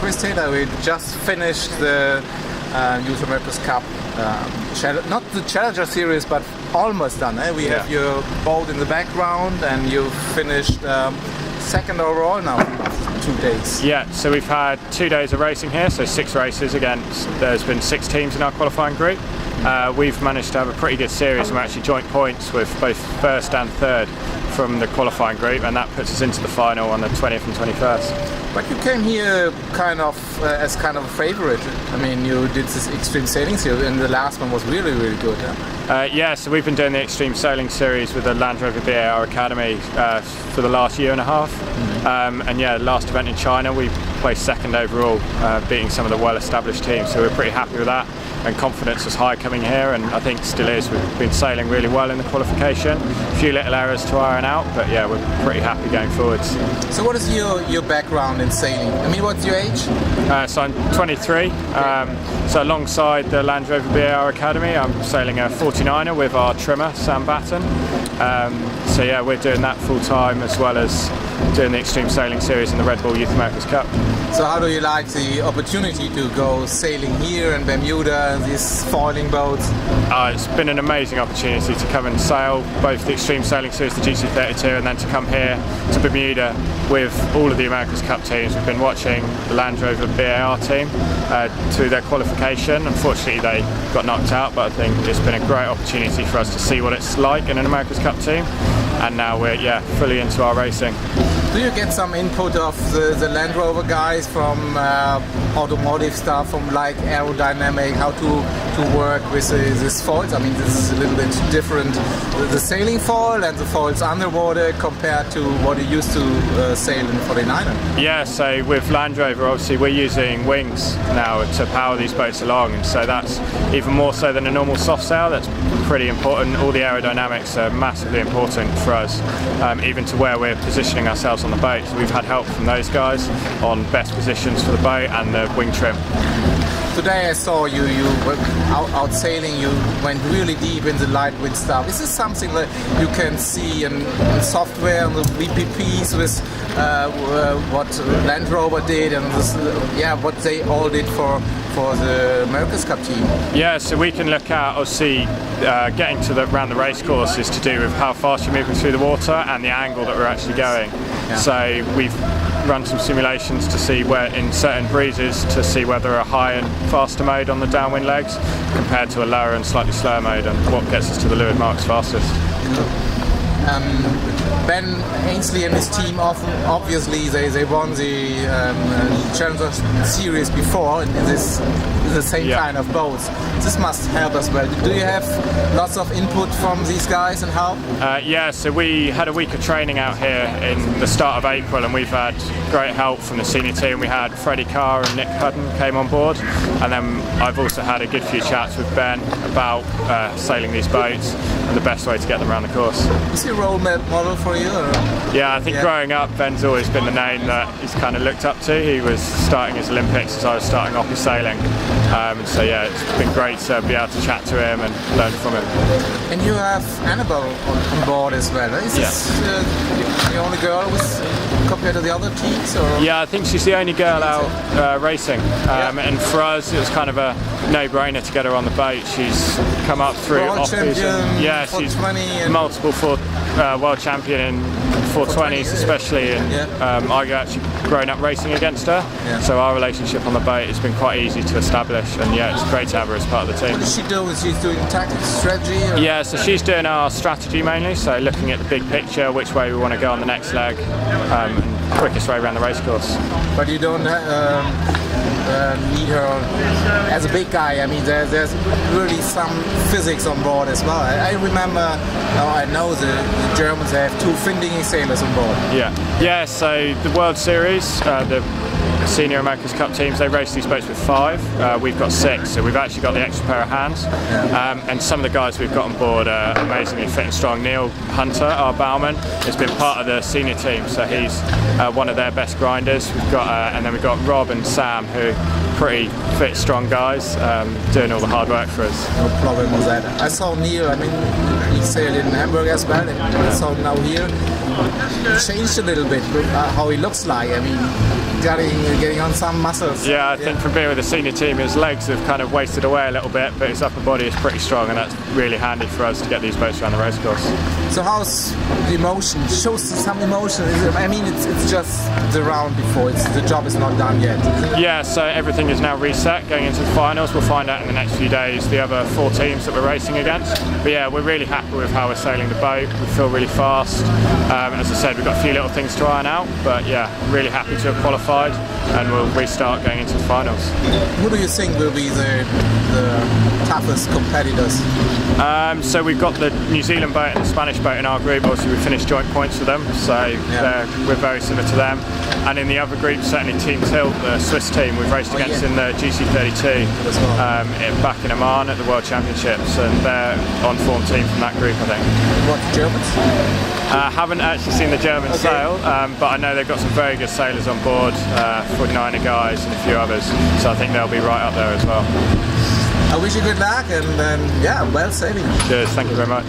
Chris Taylor. We just finished the Youth America's Cup, not the Challenger Series, but almost done. We have your boat in the background, and you finished second overall now after 2 days. Yeah, so we've had 2 days of racing here, so 6 races against. There's been 6 teams in our qualifying group. We've managed to have a pretty good series, and we're actually joint points with both first and third from the qualifying group, and that puts us into the final on the 20th and 21st. But you came here kind of as kind of a favorite. I mean, you did this Extreme Sailing Series, and the last one was really, really good. Yeah, so we've been doing the Extreme Sailing Series with the Land Rover BAR Academy for the last year and a half. And yeah, last event in China, we placed second overall, beating some of the well-established teams. So we're pretty happy with that, and confidence was high coming here, and I think still is. We've been sailing really well in the qualification. A few little errors to iron out, but yeah, we're pretty happy going forwards. So what is your background in sailing? I mean, what's your age? So I'm 23. So alongside the Land Rover BAR Academy, I'm sailing a 49er with our trimmer, Sam Batten. So yeah, we're doing that full time, as well as doing the Extreme Sailing Series in the Red Bull Youth America's Cup. So how do you like the opportunity to go sailing here in Bermuda, these foiling boats? It's been an amazing opportunity to come and sail both the Extreme Sailing Series, the GC32, and then to come here to Bermuda with all of the America's Cup teams. We've been watching the Land Rover BAR team through their qualification. Unfortunately, they got knocked out, but I think it's been a great opportunity for us to see what it's like in an America's Cup team. And now we're fully into our racing. Do you get some input of the Land Rover guys from automotive stuff, from like aerodynamic, how to work with this foils? I mean, this is a little bit different, the sailing foil and the foils underwater compared to what you used to sail in 49er. Yeah, so with Land Rover, obviously we're using wings now to power these boats along, and so that's even more so than a normal soft sail. That's pretty important. All the aerodynamics are massively important for us, even to where we're positioning ourselves on the boat. So we've had help from those guys on best positions for the boat and the wing trim. Today I saw you were out sailing, you went really deep in the light wind stuff. Is this something that you can see in software and the VPPs with what Land Rover did and this, what they all did for the America's Cup team? Yeah, so we can look at, obviously, getting to around the race course is to do with how fast you're moving through the water and the angle that we're actually going. Yeah. So we've run some simulations to see where in certain breezes to see whether a high and faster mode on the downwind legs compared to a lower and slightly slower mode, and what gets us to the leeward marks fastest. Ben Ainsley and his team obviously they won the Challenger Series before in the same kind of boats. This must help as well. Do you have lots of input from these guys and help? Yeah, so we had a week of training out here in the start of April, and we've had great help from the senior team. We had Freddie Carr and Nick Hudden came on board, and then I've also had a good few chats with Ben about sailing these boats and the best way to get them around the course. Is he a role model for you? Or? Yeah, I think growing up, Ben's always been the name that he's kind of looked up to. He was starting his Olympics as I was starting off his sailing. So yeah, it's been great to be able to chat to him and learn from him. And you have Annabelle on board as well. Is this the only girl compared to the other teams? Or? Yeah, I think she's the only girl out racing. And for us, it was kind of a no-brainer to get her on the boat. She's come up through world champion, yeah, she's multiple world champion in 420s especially, and I've actually grown up racing against her, so our relationship on the boat has been quite easy to establish, and yeah, it's great to have her as part of the team. What does she do? She's doing tactics, strategy? Or? Yeah, so she's doing our strategy mainly, so looking at the big picture, which way we want to go on the next leg, and quickest way around the race course. But you don't need her as a big guy. I mean, there's really some physics on board as well. I remember, I know the Germans have 2 Findingy sailors on board. Yeah. So the World Series, the Senior America's Cup teams, they race these boats with 5. We've got 6, so we've actually got the extra pair of hands. And some of the guys we've got on board are amazingly fit and strong. Neil Hunter, our bowman, has been part of the senior team, so he's one of their best grinders. We've got, and then we've got Rob and Sam, who are pretty fit, strong guys, doing all the hard work for us. No problem with that. I saw Neil, I mean, he sailed in Hamburg as well, and I saw him now here. Changed a little bit how he looks like. I mean, getting on some muscles. Yeah, I think from being with the senior team, his legs have kind of wasted away a little bit, but his upper body is pretty strong, and that's really handy for us to get these boats around the race course. So how's the emotion? Shows some emotion. I mean, it's just the round before. The job is not done yet. Yeah, so everything is now reset going into the finals. We'll find out in the next few days the other 4 teams that we're racing against. But yeah, we're really happy with how we're sailing the boat. We feel really fast. And as I said, we've got a few little things to iron out. But yeah, really happy to have qualified, and we'll restart going into the finals. Who do you think will be the toughest competitors? So we've got the New Zealand boat and the Spanish boat in our group. Obviously we finished joint points with them, so we're very similar to them. And in the other group, certainly Team Tilt, the Swiss team, we've raced against in the GC32 back in Oman at the World Championships, and they're on form team from that group, I think. What, Germans? Haven't actually seen the Germans sail, but I know they've got some very good sailors on board, 49er guys and a few others, so I think they'll be right up there as well. I wish you good luck, and yeah, well sailing. Cheers, thank you very much.